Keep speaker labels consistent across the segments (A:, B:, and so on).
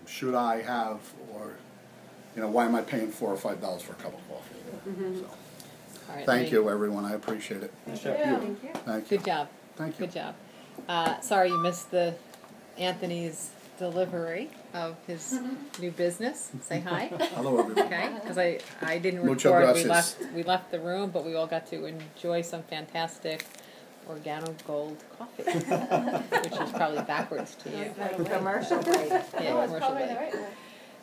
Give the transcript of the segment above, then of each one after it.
A: should I have, or why am I paying $4 or $5 for a cup of coffee? So,
B: All right,
A: thank you, everyone. I appreciate it.
C: Thank you.
A: Thank you.
B: Good job.
A: Thank you.
B: Good job. Sorry you missed Anthony's delivery of his new business. Say hi.
A: Hello, everybody.
B: Okay, because I didn't
A: Muchas
B: record.
A: gracias.
B: We left the room, but we all got to enjoy some fantastic Organo Gold coffee, which is probably backwards to you.
C: Commercial break.
B: Yeah, commercial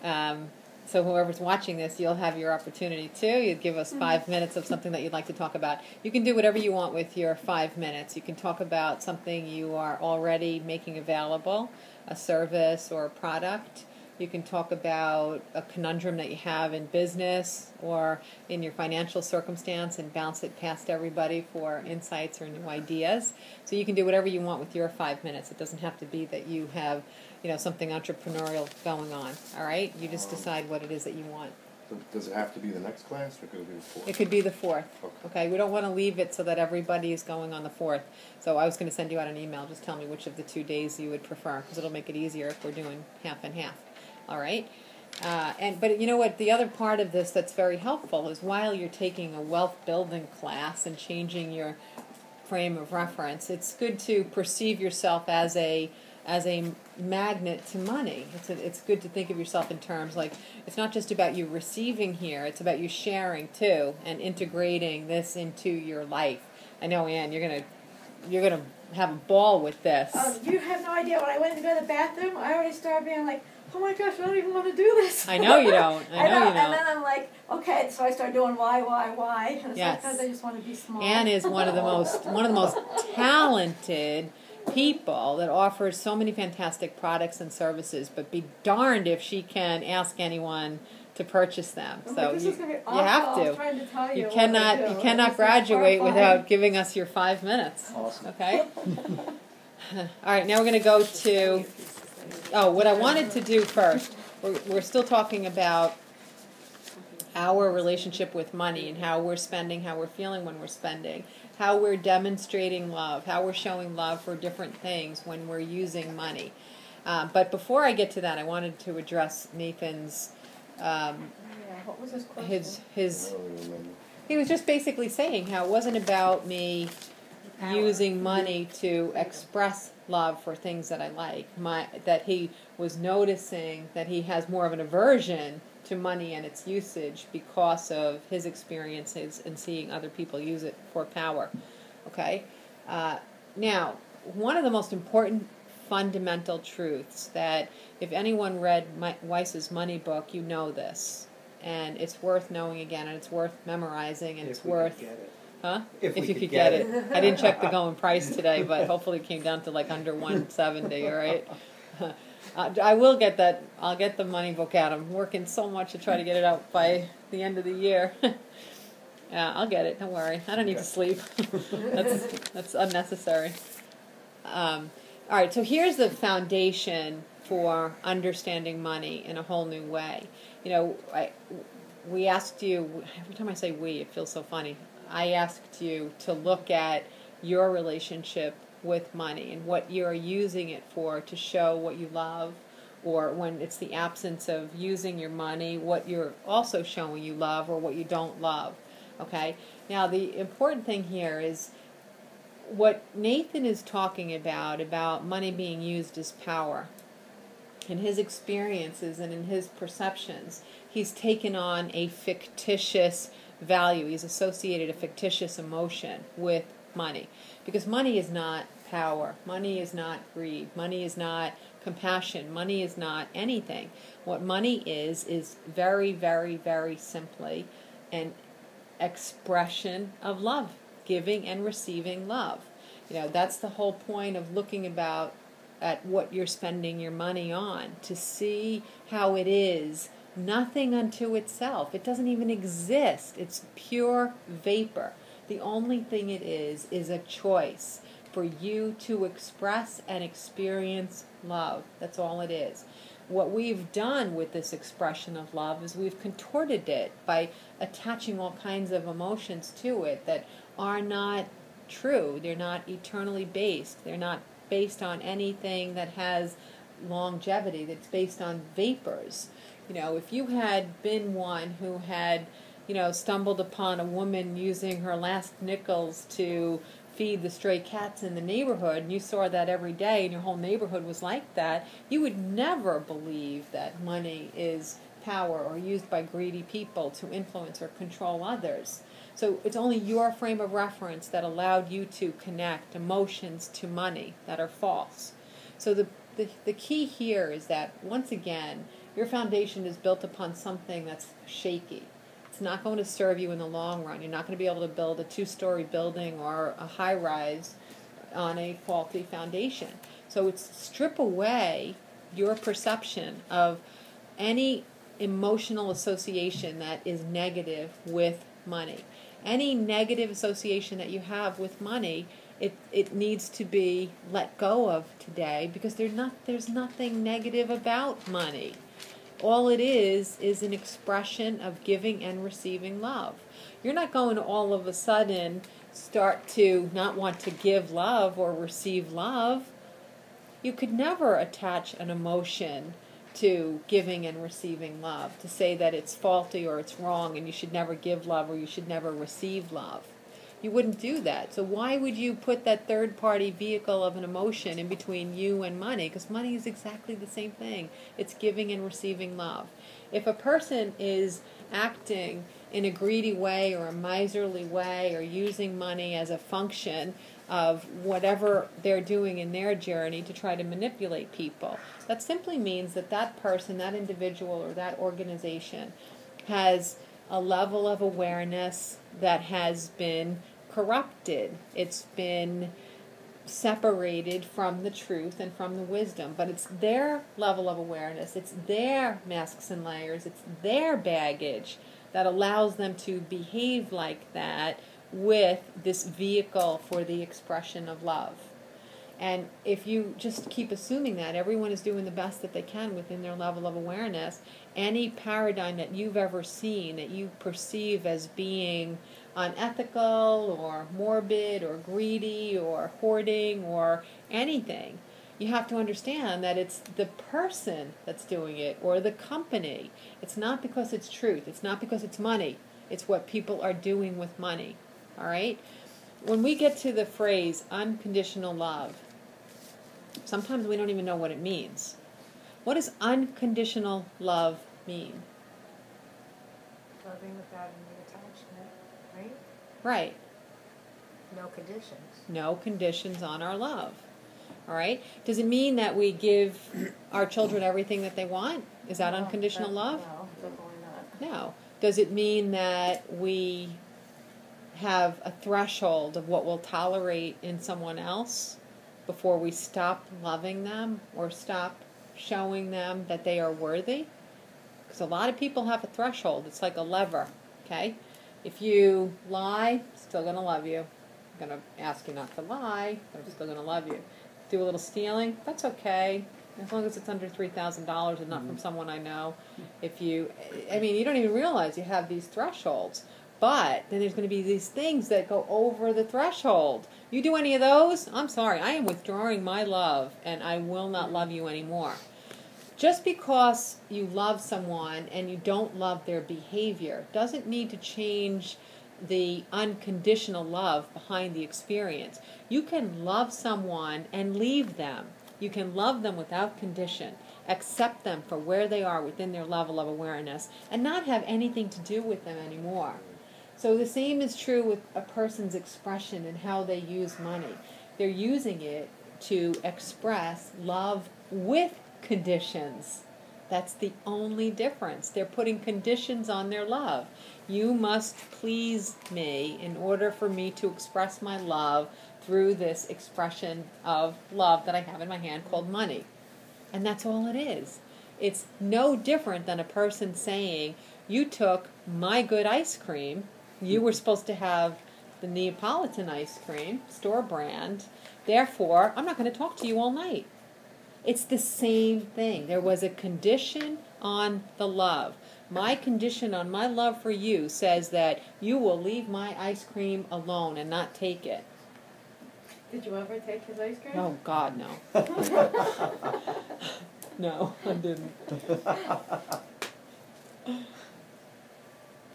B: break. So whoever's watching this, you'll have your opportunity too. You'd give us 5 minutes of something that you'd like to talk about. You can do whatever you want with your 5 minutes. You can talk about something you are already making available, a service or a product. You can talk about a conundrum that you have in business or in your financial circumstance and bounce it past everybody for insights or new ideas. So you can do whatever you want with your 5 minutes. It doesn't have to be that you have, something entrepreneurial going on. All right? You just decide what it is that you want.
D: Does it have to be the next class, or could it be the fourth?
B: It could be the 4th. Okay? We don't want to leave it so that everybody is going on the 4th. So I was going to send you out an email. Just tell me which of the 2 days you would prefer, because it'll make it easier if we're doing half and half. All right? But you know what? The other part of this that's very helpful is while you're taking a wealth building class and changing your frame of reference, it's good to perceive yourself as a magnet to money. It's good to think of yourself in terms like it's not just about you receiving here, it's about you sharing too and integrating this into your life. I know, Ann, you're gonna have a ball with this.
C: You have no idea. When I went to go to the bathroom, I already started being like, oh my gosh, I don't even want to do this.
B: I know you don't. I know you don't.
C: And then I'm like, okay, so I started doing why? And it's
B: yes.
C: because I just want to be small.
B: Ann is one of the most talented people that offers so many fantastic products and services, but be darned if she can ask anyone to purchase them. So
C: this is gonna be awful.
B: you have
C: I was
B: to.
C: trying to tell you
B: You cannot graduate without giving us your 5 minutes.
A: Awesome.
B: Okay? All right, now we're going to go to, what I wanted to do first, we're still talking about our relationship with money and how we're spending, how we're feeling when we're spending, how we're demonstrating love, how we're showing love for different things when we're using money. But before I get to that, I wanted to address Nathan's
C: what was his question?
B: He was just basically saying how it wasn't about me using money to express love for things that I like. That he was noticing that he has more of an aversion to money and its usage because of his experiences and seeing other people use it for power. Okay? Now, one of the most important fundamental truths that if anyone read Weiss's money book, you know this. And it's worth knowing again, and it's worth memorizing, and it's worth...
E: Get it.
B: Huh?
E: If
B: you
E: we
B: could
E: get
B: get it. I didn't check the going price today, but hopefully it came down to like under 170, all right? I will get that. I'll get the money book out. I'm working so much to try to get it out by the end of the year. Yeah, I'll get it. Don't worry. I don't need to sleep. That's unnecessary. All right, so here's the foundation for understanding money in a whole new way. We asked you, every time I say we, it feels so funny. I asked you to look at your relationship with money and what you're using it for to show what you love, or when it's the absence of using your money, what you're also showing you love or what you don't love. Okay? Now, the important thing here is what Nathan is talking about money being used as power. In his experiences and in his perceptions, he's taken on a fictitious value. He's associated a fictitious emotion with money. Because money is not power. Money is not greed. Money is not compassion. Money is not anything. What money is very, very, very simply an expression of love, giving and receiving love. That's the whole point of looking at what you're spending your money on, to see how it is nothing unto itself. It doesn't even exist. It's pure vapor. The only thing it is a choice for you to express and experience love. That's all it is. What we've done with this expression of love is we've contorted it by attaching all kinds of emotions to it that are not true. They're not eternally based. They're not based on anything that has longevity that's based on vapors. You know, if you had been one who had, you know, stumbled upon a woman using her last nickels to feed the stray cats in the neighborhood, and you saw that every day and your whole neighborhood was like that, you would never believe that money is power or used by greedy people to influence or control others. So it's only your frame of reference that allowed you to connect emotions to money that are false. So the key here is that, once again, your foundation is built upon something that's shaky. It's not going to serve you in the long run. You're not going to be able to build a 2-story building or a high-rise on a faulty foundation. So it's strip away your perception of any emotional association that is negative with money. Any negative association that you have with money, it needs to be let go of today, because there's nothing negative about money. All it is an expression of giving and receiving love. You're not going to all of a sudden start to not want to give love or receive love. You could never attach an emotion to giving and receiving love, to say that it's faulty or it's wrong and you should never give love or you should never receive love. You wouldn't do that. So why would you put that third-party vehicle of an emotion in between you and money? Because money is exactly the same thing. It's giving and receiving love. If a person is acting in a greedy way or a miserly way or using money as a function of whatever they're doing in their journey to try to manipulate people, that simply means that that person, that individual, or that organization has a level of awareness that has been corrupted. It's been separated from the truth and from the wisdom. But it's their level of awareness, it's their masks and layers, it's their baggage that allows them to behave like that with this vehicle for the expression of love. And if you just keep assuming that everyone is doing the best that they can within their level of awareness, any paradigm that you've ever seen that you perceive as being unethical or morbid or greedy or hoarding or anything, you have to understand that it's the person that's doing it, or the company. It's not because it's truth. It's not because it's money. It's what people are doing with money. All right? When we get to the phrase unconditional love, sometimes we don't even know what it means. What does unconditional love mean?
E: Loving without any attachment, right?
B: Right.
E: No conditions.
B: No conditions on our love. All right? Does it mean that we give our children everything that they want? Is that unconditional love?
C: No, definitely not.
B: No. Does it mean that we have a threshold of what we'll tolerate in someone else before we stop loving them or stop showing them that they are worthy? Because a lot of people have a threshold. It's like a lever, okay? If you lie, still going to love you. I'm going to ask you not to lie, but I'm still going to love you. Do a little stealing, that's okay, as long as it's under $3,000 and not from someone I know. If you, I mean, you don't even realize you have these thresholds. But then there's going to be these things that go over the threshold. You do any of those, I'm sorry, I am withdrawing my love, and I will not love you anymore. Just because you love someone and you don't love their behavior doesn't need to change the unconditional love behind the experience. You can love someone and leave them. You can love them without condition, accept them for where they are within their level of awareness, and not have anything to do with them anymore. So the same is true with a person's expression and how they use money. They're using it to express love with conditions. That's the only difference. They're putting conditions on their love. You must please me in order for me to express my love through this expression of love that I have in my hand called money. And that's all it is. It's no different than a person saying, you took my good ice cream, you were supposed to have the Neapolitan ice cream, store brand, therefore I'm not going to talk to you all night. It's the same thing. There was a condition on the love. My condition on my love for you says that you will leave my ice cream alone and not take it.
C: Did you ever take his ice cream?
B: Oh, God, no. No, I didn't.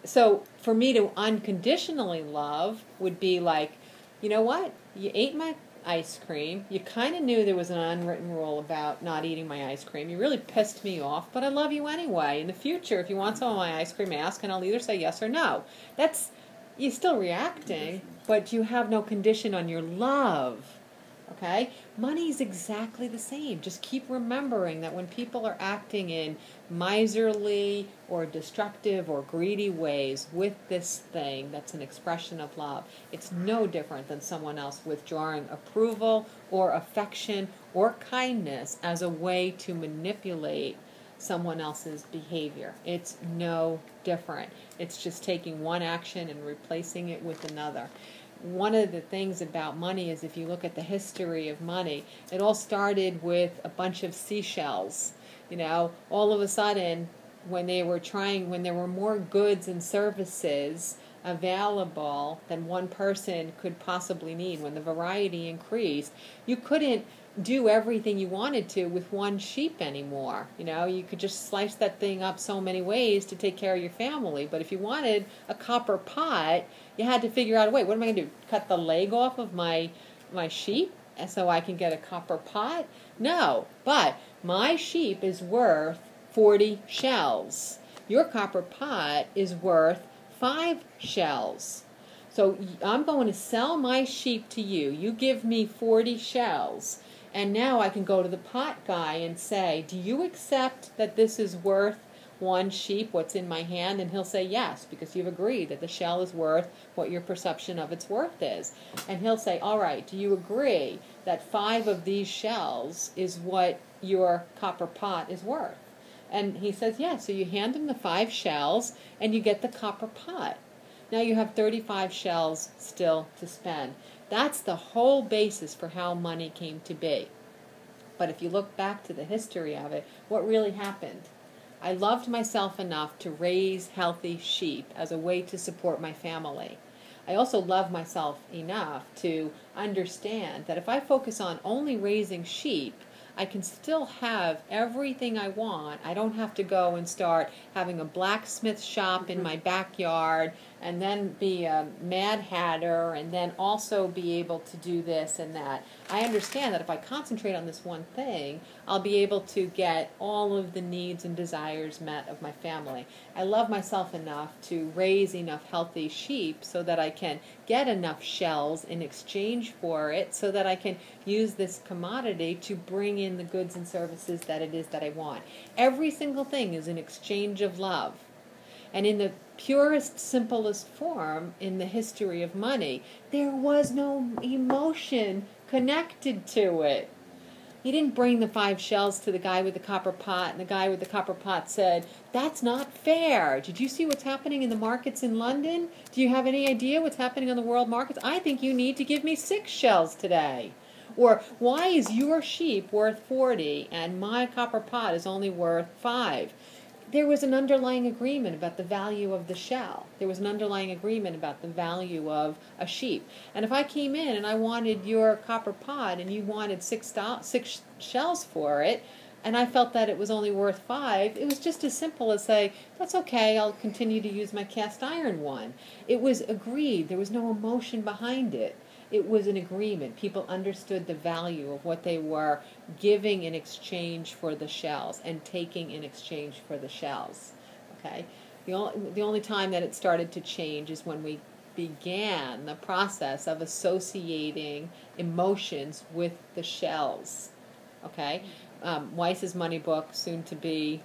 B: So for me to unconditionally love would be like, you know what? You ate my ice cream. You kind of knew there was an unwritten rule about not eating my ice cream. You really pissed me off, but I love you anyway. In the future, if you want some of my ice cream, ask, and I'll either say yes or no. You're still reacting, but you have no condition on your love. Okay? Money is exactly the same. Just keep remembering that when people are acting in miserly or destructive or greedy ways with this thing that's an expression of love, it's no different than someone else withdrawing approval or affection or kindness as a way to manipulate someone else's behavior. It's no different. It's just taking one action and replacing it with another. One of the things about money is if you look at the history of money, it all started with a bunch of seashells. You know, all of a sudden, when there were more goods and services available than one person could possibly need, when the variety increased, you couldn't do everything you wanted to with one sheep anymore. You know, you could just slice that thing up so many ways to take care of your family. But if you wanted a copper pot, you had to figure out a way. What am I going to do? Cut the leg off of my sheep so I can get a copper pot? No, but my sheep is worth 40 shells. Your copper pot is worth 5 shells. So I'm going to sell my sheep to you. You give me 40 shells. And now I can go to the pot guy and say, do you accept that this is worth one sheep, what's in my hand? And he'll say yes, because you've agreed that the shell is worth what your perception of its worth is. And he'll say, all right, do you agree that 5 of these shells is what your copper pot is worth? And he says yes. So you hand him the 5 shells and you get the copper pot. Now you have 35 shells still to spend. That's the whole basis for how money came to be. But if you look back to the history of it, what really happened? I loved myself enough to raise healthy sheep as a way to support my family. I also love myself enough to understand that if I focus on only raising sheep, I can still have everything I want. I don't have to go and start having a blacksmith shop in my backyard and then be a Mad Hatter and then also be able to do this and that. I understand that if I concentrate on this one thing, I'll be able to get all of the needs and desires met of my family. I love myself enough to raise enough healthy sheep so that I can get enough shells in exchange for it so that I can use this commodity to bring in the goods and services that it is that I want. Every single thing is an exchange of love. And in the purest, simplest form in the history of money, there was no emotion connected to it. He didn't bring the 5 shells to the guy with the copper pot, and the guy with the copper pot said, that's not fair. Did you see what's happening in the markets in London? Do you have any idea what's happening on the world markets? I think you need to give me 6 shells today. Or, why is your sheep worth 40 and my copper pot is only worth 5? There was an underlying agreement about the value of the shell. There was an underlying agreement about the value of a sheep. And if I came in and I wanted your copper pot and you wanted 6 shells for it, and I felt that it was only worth 5, it was just as simple as say, that's okay, I'll continue to use my cast iron one. It was agreed. There was no emotion behind it. It was an agreement. People understood the value of what they were giving in exchange for the shells and taking in exchange for the shells. Okay? The only time that it started to change is when we began the process of associating emotions with the shells. Okay? Weiss's money book, soon to be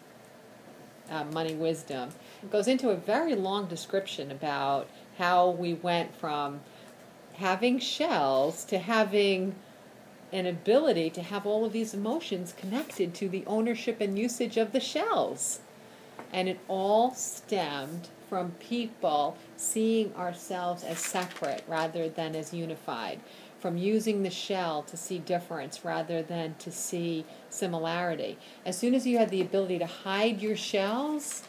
B: Money Wisdom, goes into a very long description about how we went from having shells to having an ability to have all of these emotions connected to the ownership and usage of the shells. And it all stemmed from people seeing ourselves as separate rather than as unified, from using the shell to see difference rather than to see similarity. As soon as you had the ability to hide your shells,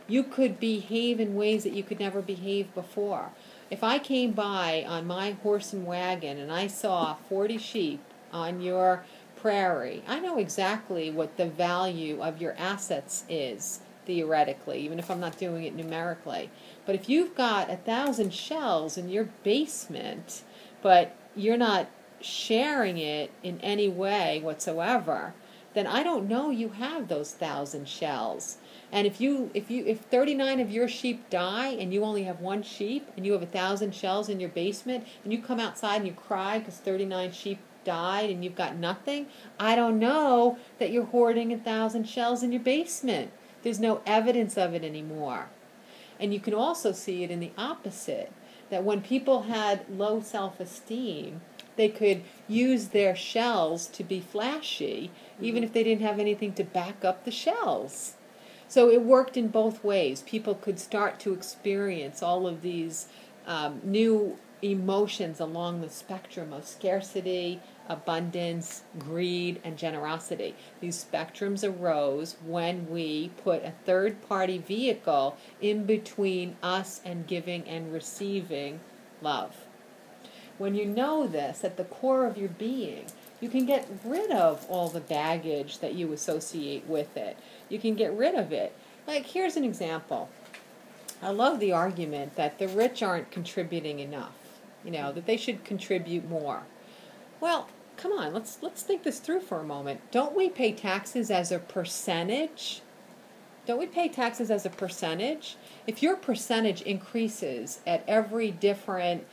B: you could behave in ways that you could never behave before. If I came by on my horse and wagon and I saw 40 sheep on your prairie, I know exactly what the value of your assets is, theoretically, even if I'm not doing it numerically. But if you've got 1,000 shells in your basement, but you're not sharing it in any way whatsoever, then I don't know you have those 1,000 shells. And if 39 of your sheep die and you only have one sheep and you have 1,000 shells in your basement and you come outside and you cry because 39 sheep died and you've got nothing, I don't know that you're hoarding 1,000 shells in your basement. There's no evidence of it anymore. And you can also see it in the opposite, that when people had low self-esteem, they could use their shells to be flashy, even if they didn't have anything to back up the shells. So it worked in both ways. People could start to experience all of these new emotions along the spectrum of scarcity, abundance, greed, and generosity. These spectrums arose when we put a third-party vehicle in between us and giving and receiving love. When you know this at the core of your being, you can get rid of all the baggage that you associate with it. You can get rid of it. Like, here's an example. I love the argument that the rich aren't contributing enough, that they should contribute more. Well, come on, let's think this through for a moment. Don't we pay taxes as a percentage? Don't we pay taxes as a percentage? If your percentage increases at every different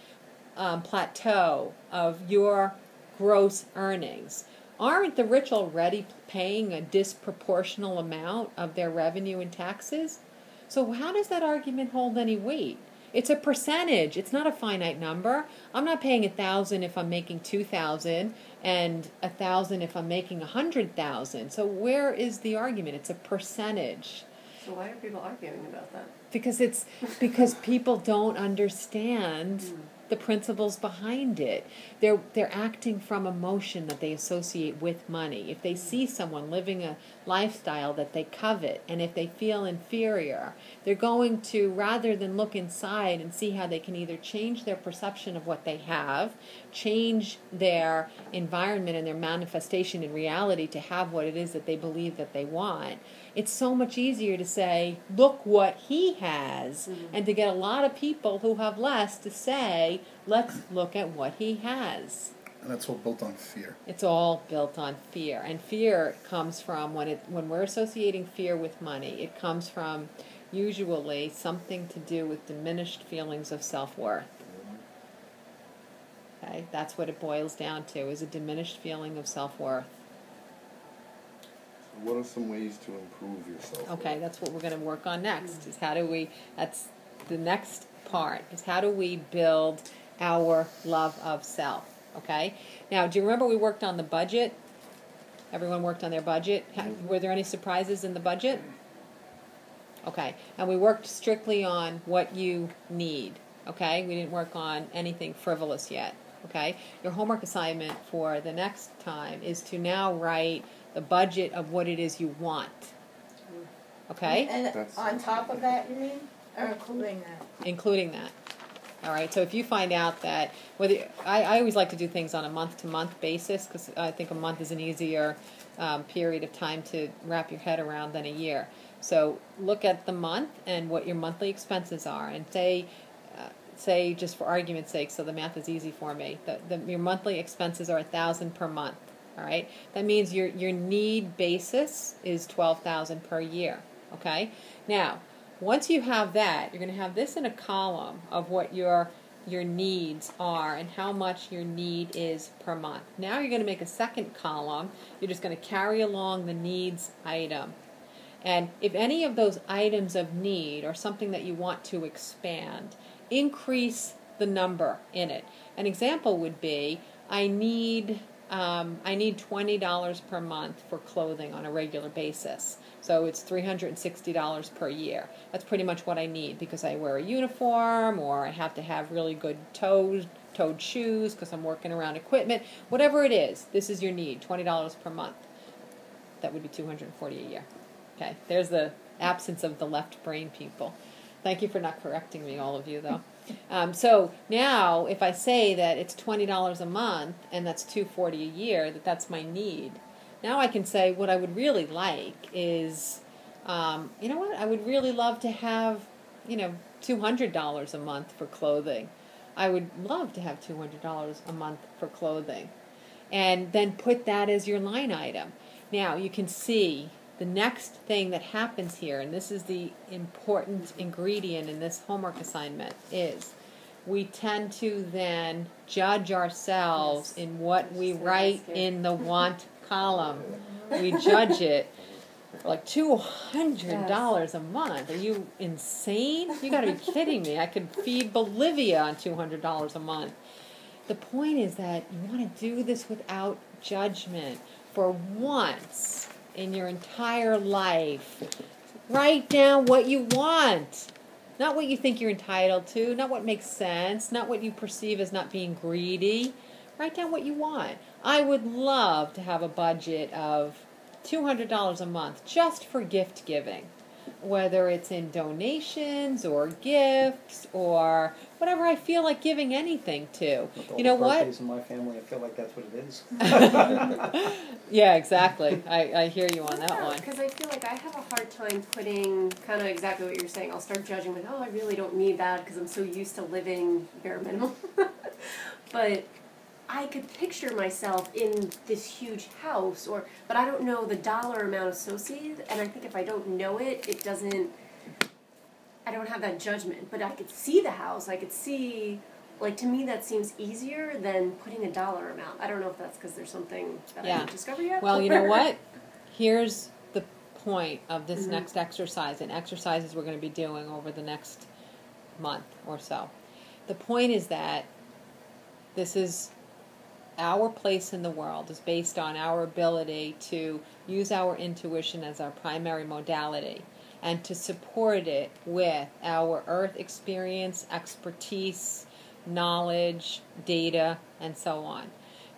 B: plateau of your gross earnings, aren't the rich already paying a disproportional amount of their revenue in taxes? So how does that argument hold any weight? It's a percentage. It's not a finite number. I'm not paying 1,000 if I'm making 2,000 and 1,000 if I'm making 100,000. So where is the argument? It's a percentage.
F: So why are people arguing about that?
B: Because people don't understand the principles behind it. They're acting from emotion that they associate with money. If they see someone living a lifestyle that they covet, and if they feel inferior, they're going to, rather than look inside and see how they can either change their perception of what they have, change their environment and their manifestation in reality to have what it is that they believe that they want, it's so much easier to say, look what he has, and to get a lot of people who have less to say, let's look at what he has.
A: And that's all built on fear.
B: It's all built on fear. And fear comes from, when we're associating fear with money, it comes from usually something to do with diminished feelings of self-worth. Okay? That's what it boils down to, is a diminished feeling of self-worth.
D: What are some ways to improve yourself?
B: Okay, that's what we're going to work on next, is that's the next part, is how do we build our love of self, okay? Now, do you remember we worked on the budget? Everyone worked on their budget. Were there any surprises in the budget? Okay, and we worked strictly on what you need, okay? We didn't work on anything frivolous yet, okay? Your homework assignment for the next time is to now write the budget of what it is you want, okay?
C: And on top of that, you mean? Or including that?
B: Including that. All right, so if you find out that, I always like to do things on a month-to-month basis, because I think a month is an easier period of time to wrap your head around than a year. So look at the month and what your monthly expenses are, and say just for argument's sake, so the math is easy for me, your monthly expenses are $1,000 per month. All right, that means your need basis is $12,000 per year. Okay, now once you have that, you're going to have this in a column of what your needs are and how much your need is per month. Now you're going to make a second column. You're just going to carry along the needs item. And if any of those items of need are something that you want to expand, increase the number in it. An example would be, I need $20 per month for clothing on a regular basis. So it's $360 per year. That's pretty much what I need because I wear a uniform, or I have to have really good toed shoes because I'm working around equipment. Whatever it is, this is your need, $20 per month. That would be $240 a year. Okay, there's the absence of the left brain people. Thank you for not correcting me, all of you, though. So now, if I say that it's $20 a month and that's $240 a year, that's my need. Now I can say what I would really like is, you know what? I would really love to have, $200 a month for clothing. I would love to have $200 a month for clothing, and then put that as your line item. Now you can see the next thing that happens here, and this is the important ingredient in this homework assignment, is we tend to then judge ourselves in what we write in the want column. We judge it like $200 a month. Are you insane? You got to be kidding me. I could feed Bolivia on $200 a month. The point is that you want to do this without judgment. For once in your entire life, write down what you want. Not what you think you're entitled to, not what makes sense, not what you perceive as not being greedy. Write down what you want. I would love to have a budget of $200 a month just for gift giving, whether it's in donations or gifts or whatever I feel like giving anything to.
G: With all
B: You know
G: the
B: what?
G: birthdays in my family, I feel like that's what it is.
B: Yeah, exactly. I hear you on that one.
F: Because I feel like I have a hard time putting kind of exactly what you're saying. I'll start judging with, I really don't need that because I'm so used to living bare minimum. But I could picture myself in this huge house, but I don't know the dollar amount associated, and I think if I don't know it, I don't have that judgment, but I could see the house, I could see, to me that seems easier than putting a dollar amount. I don't know if that's because there's something that I didn't discover yet.
B: Well, you know what? Here's the point of this next exercise, and exercises we're going to be doing over the next month or so. The point is that this is our place in the world is based on our ability to use our intuition as our primary modality and to support it with our earth experience, expertise, knowledge, data, and so on.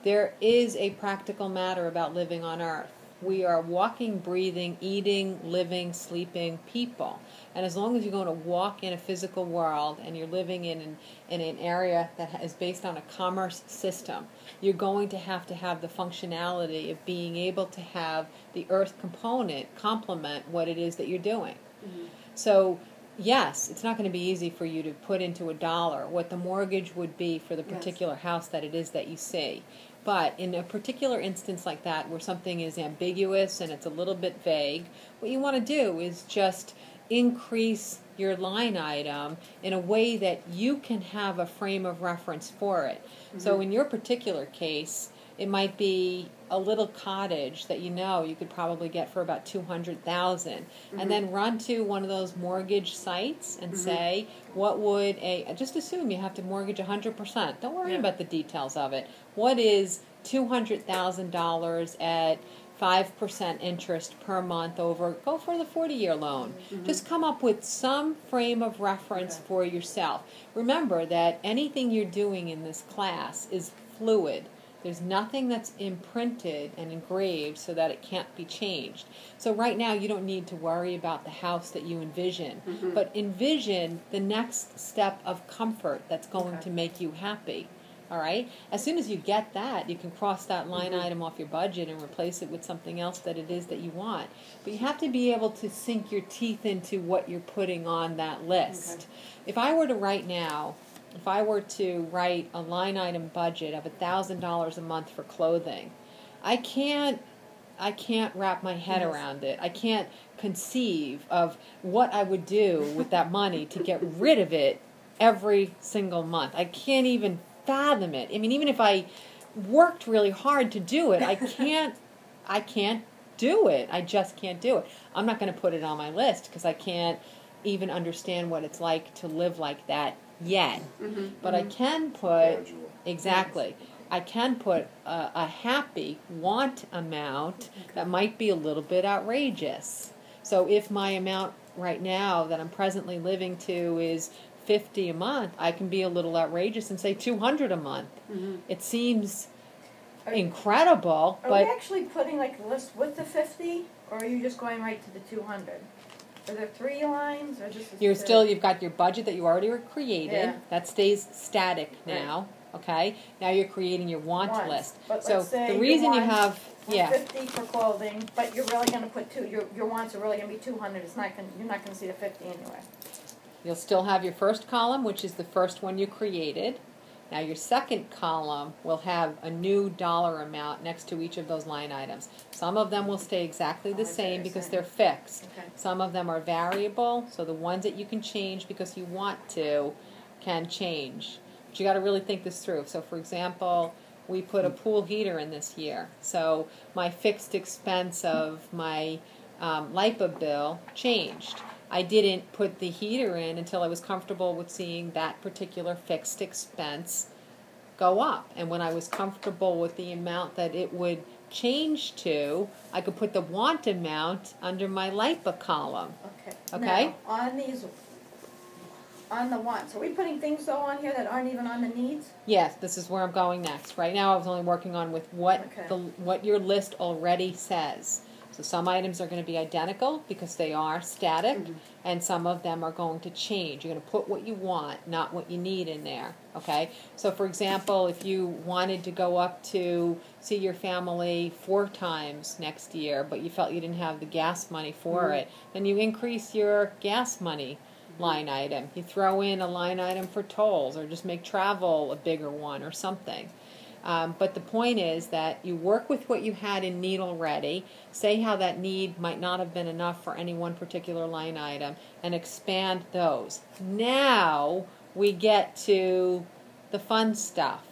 B: There is a practical matter about living on earth. We are walking, breathing, eating, living, sleeping people. And as long as you're going to walk in a physical world and you're living in an area that is based on a commerce system, you're going to have the functionality of being able to have the earth component complement what it is that you're doing. Mm-hmm. So, yes, it's not going to be easy for you to put into a dollar what the mortgage would be for the particular house that it is that you see. But in a particular instance like that where something is ambiguous and it's a little bit vague, what you want to do is just increase your line item in a way that you can have a frame of reference for it. Mm-hmm. So in your particular case, it might be a little cottage that you could probably get for about $200,000, and then run to one of those mortgage sites and say, what would just assume you have to mortgage 100%. Don't worry about the details of it. What is $200,000 at 5% interest per month go for the 40-year loan. Mm-hmm. Just come up with some frame of reference for yourself. Remember that anything you're doing in this class is fluid. There's nothing that's imprinted and engraved so that it can't be changed. So right now you don't need to worry about the house that you envision, but envision the next step of comfort that's going to make you happy. All right? As soon as you get that, you can cross that line item off your budget and replace it with something else that it is that you want. But you have to be able to sink your teeth into what you're putting on that list. Okay. If I were to write a line item budget of $1,000 a month for clothing, I can't wrap my head around it. I can't conceive of what I would do with that money to get rid of it every single month. I can't even fathom it. I mean, even if I worked really hard to do it, I can't do it. I just can't do it. I'm not going to put it on my list because I can't even understand what it's like to live like that yet. But I can put, I can put a happy want amount that might be a little bit outrageous. So if my amount right now that I'm presently living to is $50 a month, I can be a little outrageous and say $200 a month. It seems incredible.
C: Are we actually putting a list with the 50, or are you just going right to the 200? Are there 3 lines or just?
B: You've got your budget that you already created.
C: Yeah.
B: That stays static
C: Right.
B: now. Okay. Now you're creating your want
C: Wants.
B: list.
C: But
B: So
C: let's say
B: the
C: your
B: reason you
C: wants
B: have, yeah.
C: 50 for clothing, but you're really gonna put your wants are really gonna be 200. You're not gonna see the 50 anyway.
B: You'll still have your first column, which is the first one you created. Now your second column will have a new dollar amount next to each of those line items. Some of them will stay exactly the same because they're fixed.
C: Okay.
B: Some of them are variable, so the ones that you can change because you want to can change. But you got to really think this through. So for example, we put a pool heater in this year. So my fixed expense of my LIPA bill changed. I didn't put the heater in until I was comfortable with seeing that particular fixed expense go up. And when I was comfortable with the amount that it would change to, I could put the want amount under my LIPA column.
C: Okay.
B: Okay?
C: Now, on the wants, are we putting things though on here that aren't even on the needs?
B: Yes, this is where I'm going next. Right now I was only working on with what what your list already says. So some items are going to be identical because they are static, and some of them are going to change. You're going to put what you want, not what you need in there, okay? So for example, if you wanted to go up to see your family 4 times next year, but you felt you didn't have the gas money for it, then you increase your gas money line item. You throw in a line item for tolls, or just make travel a bigger one or something. But the point is that you work with what you had in need already, say how that need might not have been enough for any one particular line item, and expand those. Now we get to the fun stuff.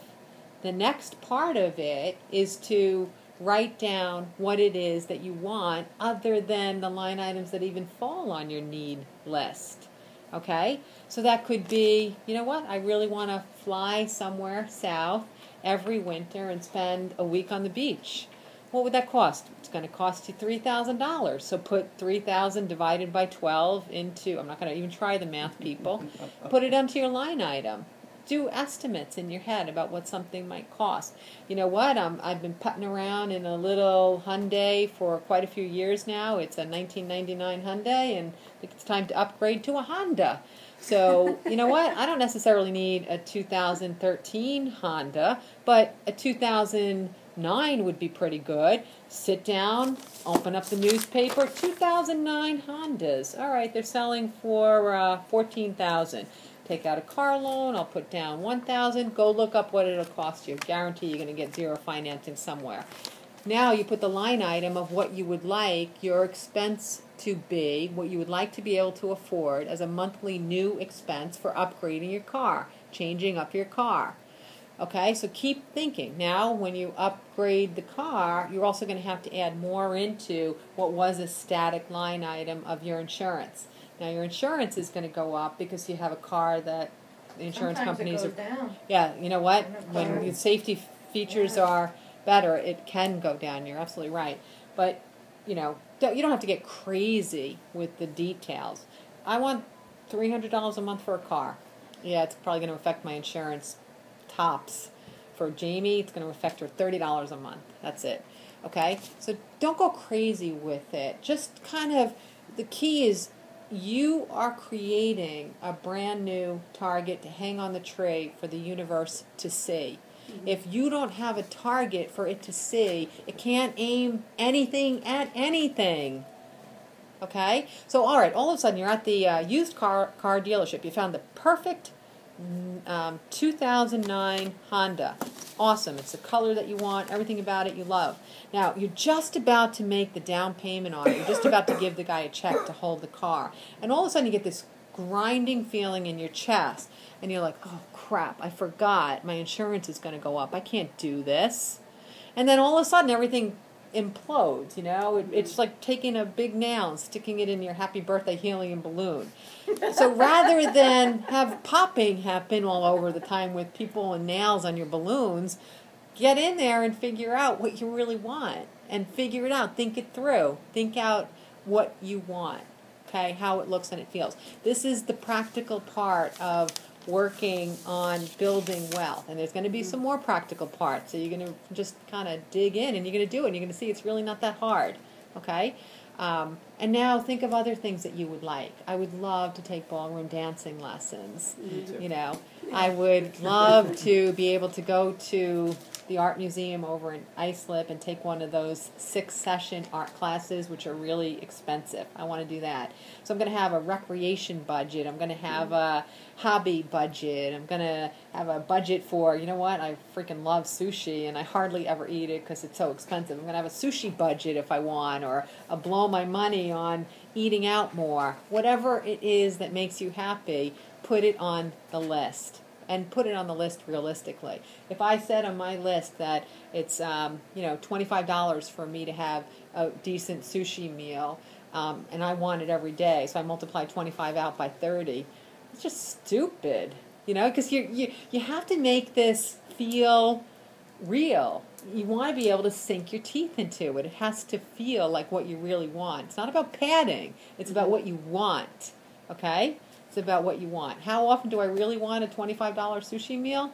B: The next part of it is to write down what it is that you want other than the line items that even fall on your need list. Okay? So that could be, you know what, I really want to fly somewhere south every winter and spend a week on the beach. What would that cost? It's going to cost you $3,000. So put 3,000 divided by 12 into, I'm not going to even try the math, people. Put it onto your line item. Do estimates in your head about what something might cost. You know what? I've been putting around in a little Hyundai for quite a few years now. It's a 1999 Hyundai, and I think it's time to upgrade to a Honda. So, you know what? I don't necessarily need a 2013 Honda, but a 2009 would be pretty good. Sit down, open up the newspaper, 2009 Hondas. All right, they're selling for $14,000. Take out a car loan, I'll put down $1,000. Go look up what it'll cost you. Guarantee you're going to get zero financing somewhere. Now you put the line item of what you would like your expense to be, what you would like to be able to afford as a monthly new expense for upgrading your car, changing up your car. Okay, so keep thinking. Now when you upgrade the car, you're also going to have to add more into what was a static line item of your insurance. Now your insurance is going to go up because you have a car that the insurance companies
C: Sometimes it goes down.
B: Yeah, you know what? When the safety features are better, it can go down. You're absolutely right. But, you know, you don't have to get crazy with the details. I want $300 a month for a car. Yeah, it's probably going to affect my insurance tops. For Jamie, it's going to affect her $30 a month. That's it. Okay? So don't go crazy with it. Just kind of, the key is you are creating a brand new target to hang on the tree for the universe to see. If you don't have a target for it to see, it can't aim anything at anything. Okay? So, all right, all of a sudden you're at the used car dealership. You found the perfect 2009 Honda. Awesome. It's the color that you want, everything about it you love. Now, you're just about to make the down payment on it. You're just about to give the guy a check to hold the car. And all of a sudden you get this grinding feeling in your chest. And you're like, oh, crap, I forgot. My insurance is going to go up. I can't do this. And then all of a sudden everything implodes, you know. It's like taking a big nail and sticking it in your happy birthday helium balloon. So rather than have popping happen all over the time with people and nails on your balloons, get in there and figure out what you really want. And figure it out. Think it through. Think out what you want. Okay, how it looks and it feels. This is the practical part of working on building wealth. And there's going to be some more practical parts. So you're going to just kind of dig in and you're going to do it. And you're going to see it's really not that hard. Okay? And now think of other things that you would like. I would love to take ballroom dancing lessons. You know, I would love to be able to go to the art museum over in Islip and take one of those 6-session art classes, which are really expensive. I want to do that. So I'm going to have a recreation budget. I'm going to have a hobby budget. I'm going to have a budget for, you know what, I freaking love sushi and I hardly ever eat it because it's so expensive. I'm going to have a sushi budget if I want, or I'll blow my money on eating out more. Whatever it is that makes you happy, put it on the list. And put it on the list realistically. If I said on my list that it's $25 for me to have a decent sushi meal, and I want it every day, so I multiply 25 out by 30, it's just stupid, because you have to make this feel real. You want to be able to sink your teeth into it. It has to feel like what you really want. It's not about padding. It's about what you want. Okay? It's about what you want. How often do I really want a $25 sushi meal?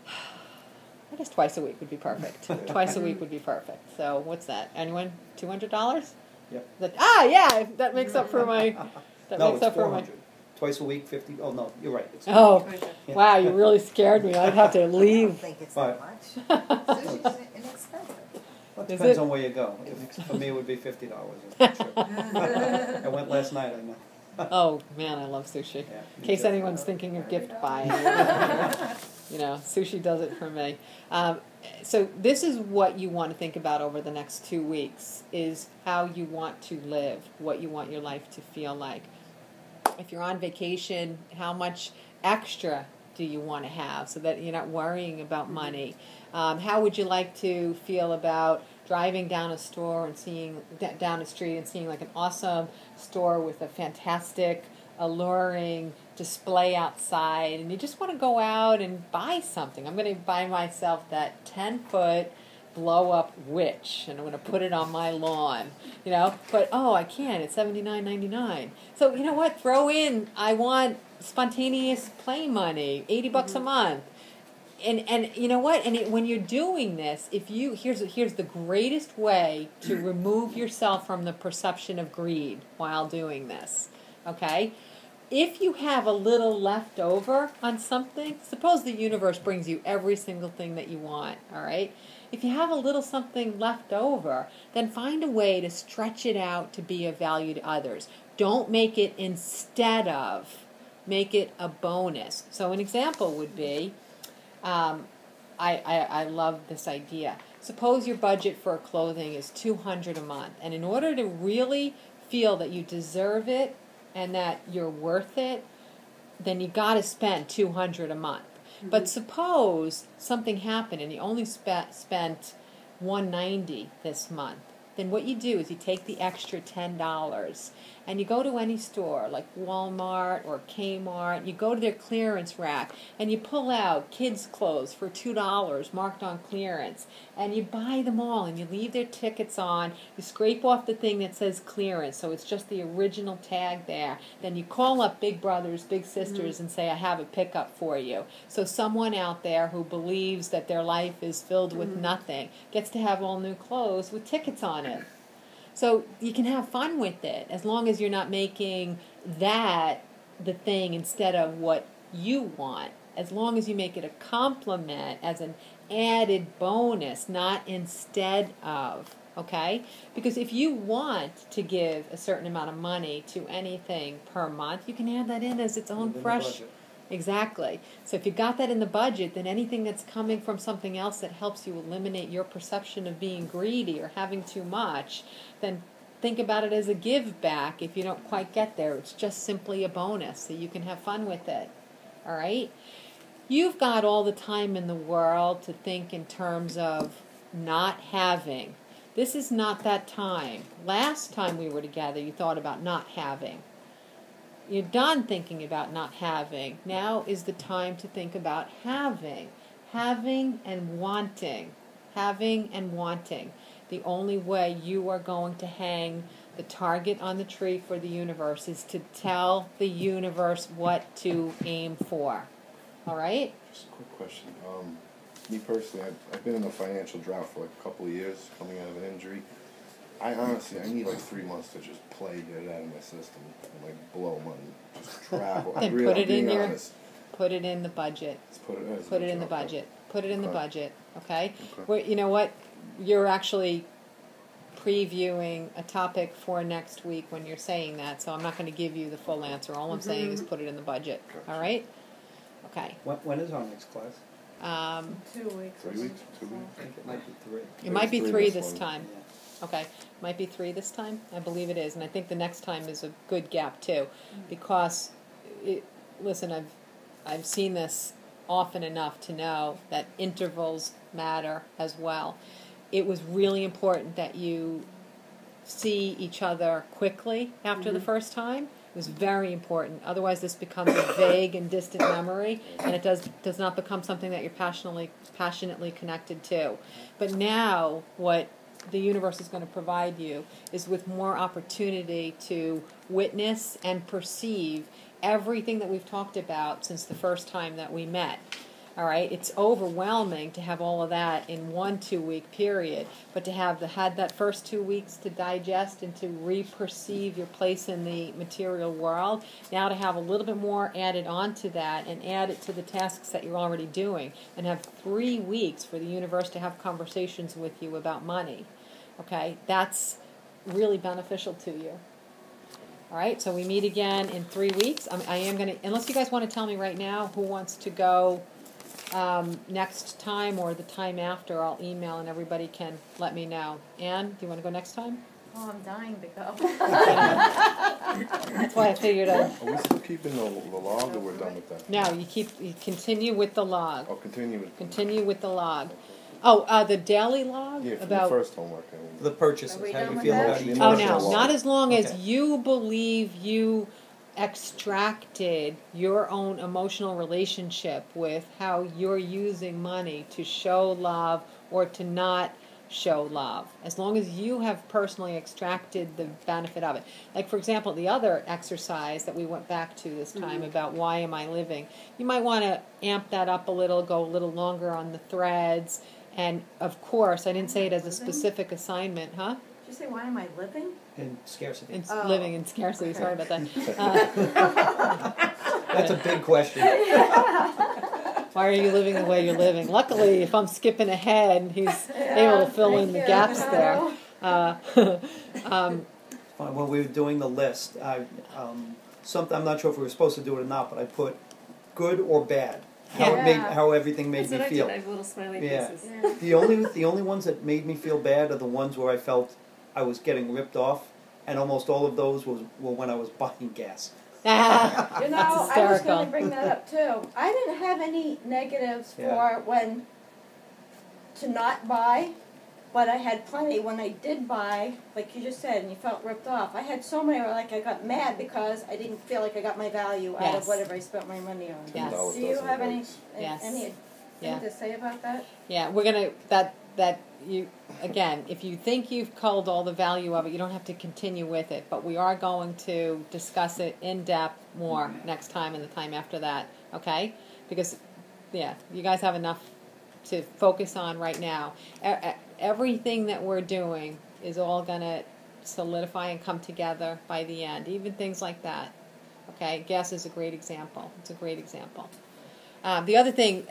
B: I guess twice a week would be perfect. Twice a week would be perfect. So what's that? Anyone? $200?
G: Yep.
B: Yeah, that makes up for my. That
G: No,
B: makes
G: it's
B: up for my.
G: 400. Twice a week, 50. Oh no, you're right. It's
B: Oh,
G: Yeah.
B: wow! You really scared me. I'd have to
E: I don't
B: leave.
E: think it's
G: Right.
E: that much. Sushi's inexpensive.
G: Well, it
B: Is
G: depends
B: it?
G: on where you go. For me, it would be $50. I went last night. I know.
B: Oh man, I love sushi.
G: Yeah,
B: In
G: me
B: case
G: too.
B: anyone's thinking of gift buying, sushi does it for me. So this is what you want to think about over the next 2 weeks: is how you want to live, what you want your life to feel like. If you're on vacation, how much extra do you want to have so that you're not worrying about money? How would you like to feel about driving down a store and seeing down a street and seeing like an awesome store with a fantastic, alluring display outside, and you just want to go out and buy something? I'm going to buy myself that 10-foot blow-up witch, and I'm going to put it on my lawn, But I can't. It's $79.99. So you know what? Throw in. I want spontaneous play money, $80 a month. And you know what? And when you're doing this, here's the greatest way to remove yourself from the perception of greed while doing this. Okay? If you have a little left over on something, suppose the universe brings you every single thing that you want, all right? If you have a little something left over, then find a way to stretch it out to be of value to others. Don't make it instead of. Make it a bonus. So an example would be, I love this idea. Suppose your budget for clothing is $200 a month, and in order to really feel that you deserve it and that you're worth it, then you got to spend $200 a month. But suppose something happened and you only spent $190 this month. Then what you do is you take the extra $10 and you go to any store like Walmart or Kmart. You go to their clearance rack and you pull out kids' clothes for $2 marked on clearance, and you buy them all and you leave their tickets on. You scrape off the thing that says clearance, so it's just the original tag there. Then you call up Big Brothers, Big Sisters and say, I have a pickup for you. So someone out there who believes that their life is filled with nothing gets to have all new clothes with tickets on it. So you can have fun with it as long as you're not making that the thing instead of what you want. As long as you make it a compliment as an added bonus, not instead of. Okay? Because if you want to give a certain amount of money to anything per month, you can add that in as its own
G: Within the
B: fresh.
G: budget.
B: Exactly. So if you got that in the budget, then anything that's coming from something else that helps you eliminate your perception of being greedy or having too much, then think about it as a give back. If you don't quite get there, it's just simply a bonus, so you can have fun with it. All right? You've got all the time in the world to think in terms of not having. This is not that time. Last time we were together, you thought about not having. You're done thinking about not having. Now is the time to think about having. Having and wanting. Having and wanting. The only way you are going to hang the target on the tree for the universe is to tell the universe what to aim for. All right?
D: Just a quick question. Me personally, I've been in a financial drought for like a couple of years, coming out of an injury. I honestly, I need like 3 months to just play, get it out of my system, and like blow money, just travel.
B: Then
D: Really,
B: put
D: I'm
B: it in
D: being
B: your-
D: honest.
B: Put it in the budget.
D: Let's put it as
B: Put
D: a
B: it in the
D: job.
B: budget. Put it in the
D: Okay.
B: budget, okay?
D: Okay.
B: Well, you know what? You're actually previewing a topic for next week when you're saying that, so I'm not going to give you the full answer. All I'm saying is put it in the budget,
D: Gotcha.
B: all right? Okay.
G: When is our next class?
C: 2 weeks.
D: 3 weeks? 2 weeks?
G: I think it might be 3.
B: It might be
D: Three
B: three
D: this
B: this
D: one.
B: time.
G: Yeah.
B: Okay, might be 3 this time. I believe it is, and I think the next time is a good gap too, because listen, I've seen this often enough to know that intervals matter as well. It was really important that you see each other quickly after the first time. It was very important. Otherwise, this becomes a vague and distant memory, and it does not become something that you're passionately connected to. But now, what the universe is going to provide you is with more opportunity to witness and perceive everything that we've talked about since the first time that we met. All right, it's overwhelming to have all of that in 1 2-week period, but to have had that first 2 weeks to digest and to re-perceive your place in the material world, now to have a little bit more added onto that and add it to the tasks that you're already doing, and have 3 weeks for the universe to have conversations with you about money. Okay, that's really beneficial to you. All right, so we meet again in 3 weeks. I am going to, unless you guys want to tell me right now who wants to go next time or the time after, I'll email and everybody can let me know. Ann, do you want to go next time?
C: Oh, I'm dying to go.
B: That's why I figured
D: Are we still keeping the log, or we're done with that?
B: No, you continue with the log.
D: Oh, continue with.
B: Continue with the log. Oh, the daily log?
D: Yeah, from
B: about
D: the first homework.
G: The purchases,
C: Are we
G: how
C: done
G: you
C: with
G: feel
C: that?
G: about each
B: Oh,
D: Emotional
B: no,
D: log.
B: not as long as
G: Okay.
B: you believe you extracted your own emotional relationship with how you're using money to show love or to not show love. As long as you have personally extracted the benefit of it. Like, for example, the other exercise that we went back to this time about why am I living, you might want to amp that up a little, go a little longer on the threads. And, of course, I didn't say it as a specific assignment, huh?
C: Did you say, why am I living?
G: in scarcity?
B: In
C: Oh.
B: living in scarcity,
C: Okay.
B: sorry about that.
G: That's a big question.
B: Why are you living the way you're living? Luckily, if I'm skipping ahead, he's able to fill in the
C: Thank you.
B: gaps there.
G: When we were doing the list, I'm not sure if we were supposed to do it or not, but I put good or bad. How everything made
F: That's
G: me
F: what I
G: feel.
F: did. I have little smiley
G: Yeah.
F: faces.
C: Yeah.
G: The only ones that made me feel bad are the ones where I felt I was getting ripped off, and almost all of those were when I was buying gas.
C: You know, I was
B: hysterical.
C: going to bring that up too. I didn't have any negatives
G: Yeah.
C: for when to not buy, but I had plenty when I did buy, like you just said, and you felt ripped off. I had so many where like I got mad because I didn't feel like I got my value out
B: Yes.
C: of whatever I spent my money on.
B: Yes.
D: $10
C: Do you
D: dozen
C: have any
D: eggs.
B: Yes.
C: anything
B: Yeah.
C: to say about that?
B: Yeah, we're gonna that you again. If you think you've culled all the value of it, you don't have to continue with it. But we are going to discuss it in depth more next time and the time after that. Okay? Because you guys have enough to focus on right now. Everything that we're doing is all gonna solidify and come together by the end. Even things like that. Okay? Gas is a great example. It's a great example. The other thing.